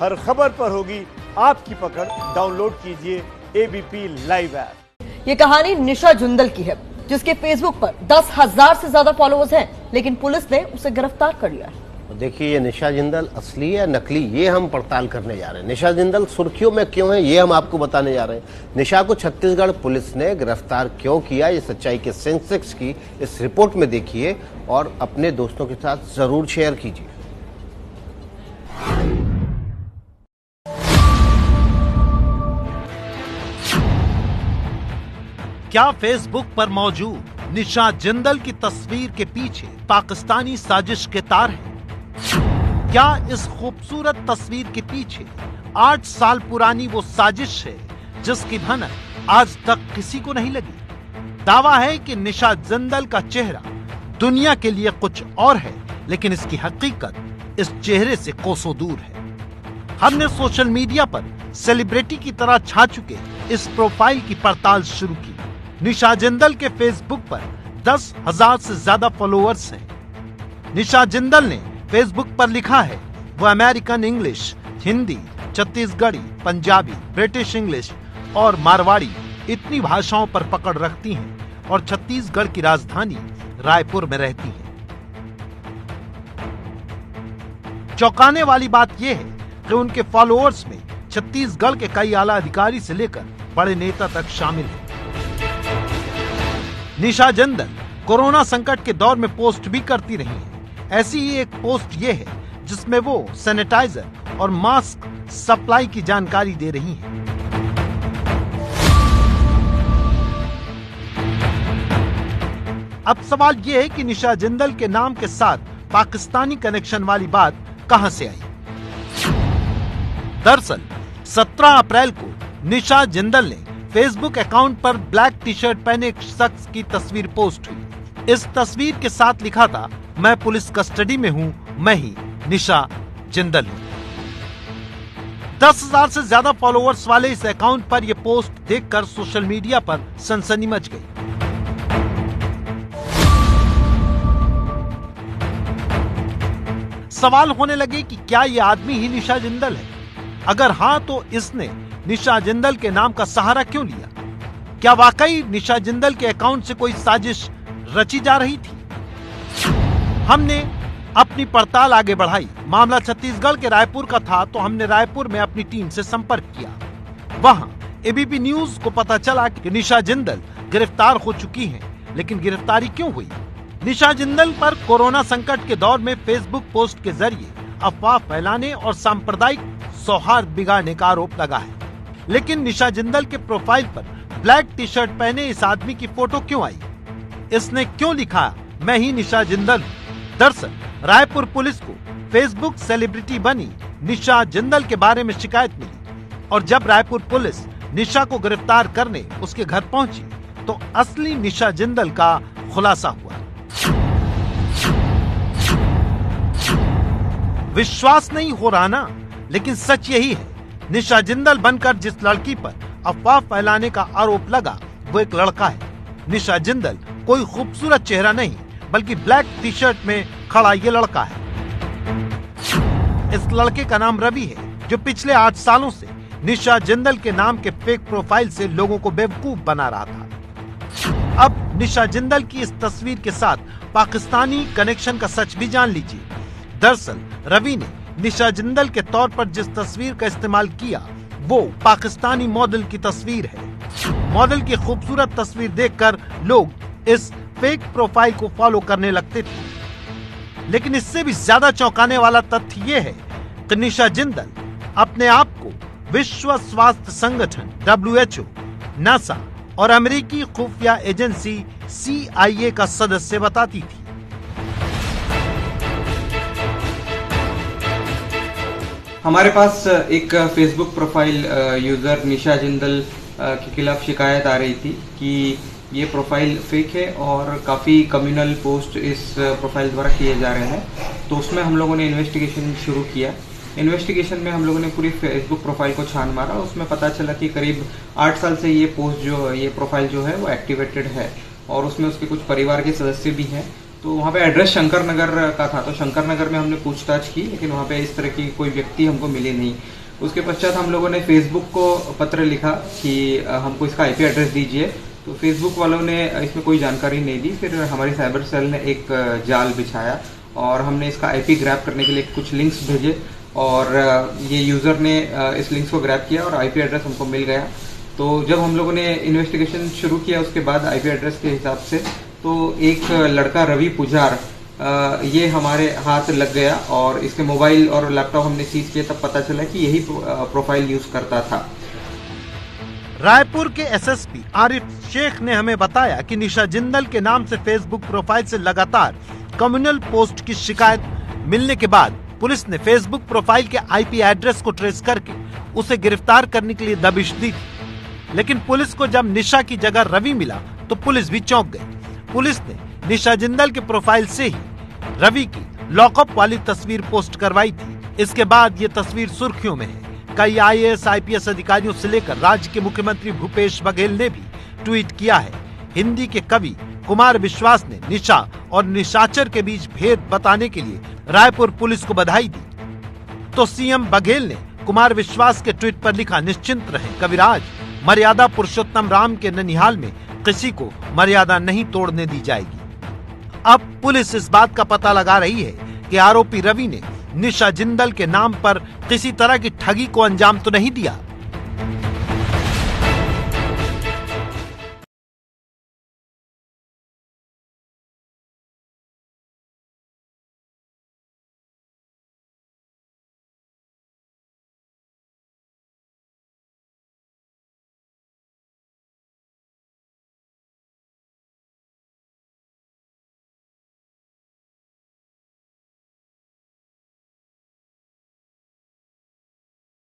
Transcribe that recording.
हर खबर पर होगी आपकी पकड़। डाउनलोड कीजिए एबीपी लाइव ऐप। ये कहानी निशा जुंदल की है, जिसके फेसबुक पर 10,000 से ज्यादा फॉलोअर्स हैं, लेकिन पुलिस ने उसे गिरफ्तार कर लिया है। देखिए, ये निशा जिंदल असली है नकली, ये हम पड़ताल करने जा रहे हैं। निशा जिंदल सुर्खियों में क्यों है, ये हम आपको बताने जा रहे हैं। निशा को छत्तीसगढ़ पुलिस ने गिरफ्तार क्यों किया, ये सच्चाई के सेंसेक्स की इस रिपोर्ट में देखिए और अपने दोस्तों के साथ जरूर शेयर कीजिए। क्या फेसबुक पर मौजूद निशा जिंदल की तस्वीर के पीछे पाकिस्तानी साजिश के तार हैं? क्या इस खूबसूरत तस्वीर के पीछे 8 साल पुरानी वो साजिश है जिसकी भनक आज तक किसी को नहीं लगी? दावा है कि निशा जिंदल का चेहरा दुनिया के लिए कुछ और है, लेकिन इसकी हकीकत इस चेहरे से कोसों दूर है। हमने सोशल मीडिया पर सेलिब्रिटी की तरह छा चुके इस प्रोफाइल की पड़ताल शुरू की। निशा जिंदल के फेसबुक पर 10,000 से ज्यादा फॉलोअर्स हैं। निशा जिंदल ने फेसबुक पर लिखा है वो American English, Hindi, Chhattisgarhi, Punjabi, British English और मारवाड़ी इतनी भाषाओं पर पकड़ रखती हैं और छत्तीसगढ़ की राजधानी रायपुर में रहती हैं। चौंकाने वाली बात यह है कि उनके फॉलोअर्स में छत्तीसगढ़ के कई आला अधिकारी से लेकर बड़े नेता तक शामिल हैं। निशा जिंदल कोरोना संकट के दौर में पोस्ट भी करती रही है। ऐसी ही एक पोस्ट ये है जिसमें वो सैनिटाइजर और मास्क सप्लाई की जानकारी दे रही हैं। अब सवाल ये है कि निशा जिंदल के नाम के साथ पाकिस्तानी कनेक्शन वाली बात कहां से आई? दरअसल 17 अप्रैल को निशा जिंदल ने फेसबुक अकाउंट पर ब्लैक टी शर्ट पहने एक शख्स की तस्वीर पोस्ट हुई। इस तस्वीर के साथ लिखा था, मैं पुलिस कस्टडी में हूं, मैं ही निशा जिंदल हूं। 10,000 से ज्यादा फॉलोअर्स वाले इस अकाउंट पर यह पोस्ट देखकर सोशल मीडिया पर सनसनी मच गई। सवाल होने लगे कि क्या यह आदमी ही निशा जिंदल है? अगर हाँ, तो इसने निशा जिंदल के नाम का सहारा क्यों लिया? क्या वाकई निशा जिंदल के अकाउंट से कोई साजिश रची जा रही थी? हमने अपनी पड़ताल आगे बढ़ाई। मामला छत्तीसगढ़ के रायपुर का था, तो हमने रायपुर में अपनी टीम से संपर्क किया। वहां एबीपी न्यूज को पता चला कि निशा जिंदल गिरफ्तार हो चुकी हैं, लेकिन गिरफ्तारी क्यों हुई? निशा जिंदल पर कोरोना संकट के दौर में फेसबुक पोस्ट के जरिए अफवाह फैलाने और सांप्रदायिक सौहार्द बिगाड़ने का आरोप लगा है। लेकिन निशा जिंदल के प्रोफाइल पर ब्लैक टी शर्ट पहने इस आदमी की फोटो क्यों आई? इसने क्यों लिखा, मैं ही निशा जिंदल हूं? दरअसल रायपुर पुलिस को फेसबुक सेलिब्रिटी बनी निशा जिंदल के बारे में शिकायत मिली और जब रायपुर पुलिस निशा को गिरफ्तार करने उसके घर पहुंची तो असली निशा जिंदल का खुलासा हुआ। विश्वास नहीं हो रहा ना? लेकिन सच यही है। निशा जिंदल बनकर जिस लड़की पर अफवाह फैलाने का आरोप लगा वो एक लड़का है। निशा जिंदल कोई खूबसूरत चेहरा नहीं, बल्कि ब्लैक टी शर्ट में खड़ा ये लड़का है। इस लड़के का नाम रवि है, जो पिछले 8 सालों से निशा जिंदल के नाम के फेक प्रोफाइल से लोगों को बेवकूफ बना रहा था। अब निशा जिंदल की इस तस्वीर के साथ पाकिस्तानी कनेक्शन का सच भी जान लीजिए। दरअसल रवि ने निशा जिंदल के तौर पर जिस तस्वीर का इस्तेमाल किया वो पाकिस्तानी मॉडल की तस्वीर है। मॉडल की खूबसूरत तस्वीर देखकर लोग इस फेक प्रोफाइल को फॉलो करने लगते थे। लेकिन इससे भी ज्यादा चौंकाने वाला तथ्य ये है कि निशा जिंदल अपने आप को विश्व स्वास्थ्य संगठन WHO, नासा और अमेरिकी खुफिया एजेंसी CIA का सदस्य बताती थी। हमारे पास एक फेसबुक प्रोफाइल यूज़र निशा जिंदल के खिलाफ शिकायत आ रही थी कि ये प्रोफाइल फेक है और काफ़ी कम्युनल पोस्ट इस प्रोफाइल द्वारा किए जा रहे हैं। तो उसमें हम लोगों ने इन्वेस्टिगेशन शुरू किया। इन्वेस्टिगेशन में हम लोगों ने पूरी फेसबुक प्रोफाइल को छान मारा। उसमें पता चला कि करीब 8 साल से ये प्रोफाइल जो है वो एक्टिवेटेड है और उसमें उसके कुछ परिवार के सदस्य भी हैं तो वहाँ पे एड्रेस शंकर नगर का था, तो शंकर नगर में हमने पूछताछ की, लेकिन वहाँ पे इस तरह की कोई व्यक्ति हमको मिले नहीं। उसके पश्चात हम लोगों ने फेसबुक को पत्र लिखा कि हमको इसका आईपी एड्रेस दीजिए, तो फेसबुक वालों ने इसमें कोई जानकारी नहीं दी। फिर हमारी साइबर सेल ने एक जाल बिछाया और हमने इसका आईपी ग्रैब करने के लिए कुछ लिंक्स भेजे और ये यूज़र ने इस लिंक्स को ग्रैब किया और आईपी एड्रेस हमको मिल गया। तो जब हम लोगों ने इन्वेस्टिगेशन शुरू किया उसके बाद आईपी एड्रेस के हिसाब से, तो एक लड़का रवि पुजार ये हमारे हाथ लग गया और इसके मोबाइल और लैपटॉप हमने सीज किया, तब पता चला कि यही प्रोफाइल यूज करता था। रायपुर के एसएसपी आरिफ शेख ने हमें बताया कि निशा जिंदल के नाम से फेसबुक प्रोफाइल से लगातार कम्युनल पोस्ट की शिकायत मिलने के बाद पुलिस ने फेसबुक प्रोफाइल के आईपी एड्रेस को ट्रेस करके उसे गिरफ्तार करने के लिए दबिश दी थी। लेकिन पुलिस को जब निशा की जगह रवि मिला तो पुलिस भी चौंक गई। पुलिस ने निशा जिंदल के प्रोफाइल से ही रवि की लॉकअप वाली तस्वीर पोस्ट करवाई थी। इसके बाद ये तस्वीर सुर्खियों में है। कई आईएएस आईपीएस अधिकारियों से लेकर राज्य के मुख्यमंत्री भूपेश बघेल ने भी ट्वीट किया है। हिंदी के कवि कुमार विश्वास ने निशा और निशाचर के बीच भेद बताने के लिए रायपुर पुलिस को बधाई दी, तो सीएम बघेल ने कुमार विश्वास के ट्वीट पर लिखा, निश्चिंत रहे कविराज, मर्यादा पुरुषोत्तम राम के ननिहाल में किसी को मर्यादा नहीं तोड़ने दी जाएगी। अब पुलिस इस बात का पता लगा रही है कि आरोपी रवि ने निशा जिंदल के नाम पर किसी तरह की ठगी को अंजाम तो नहीं दिया।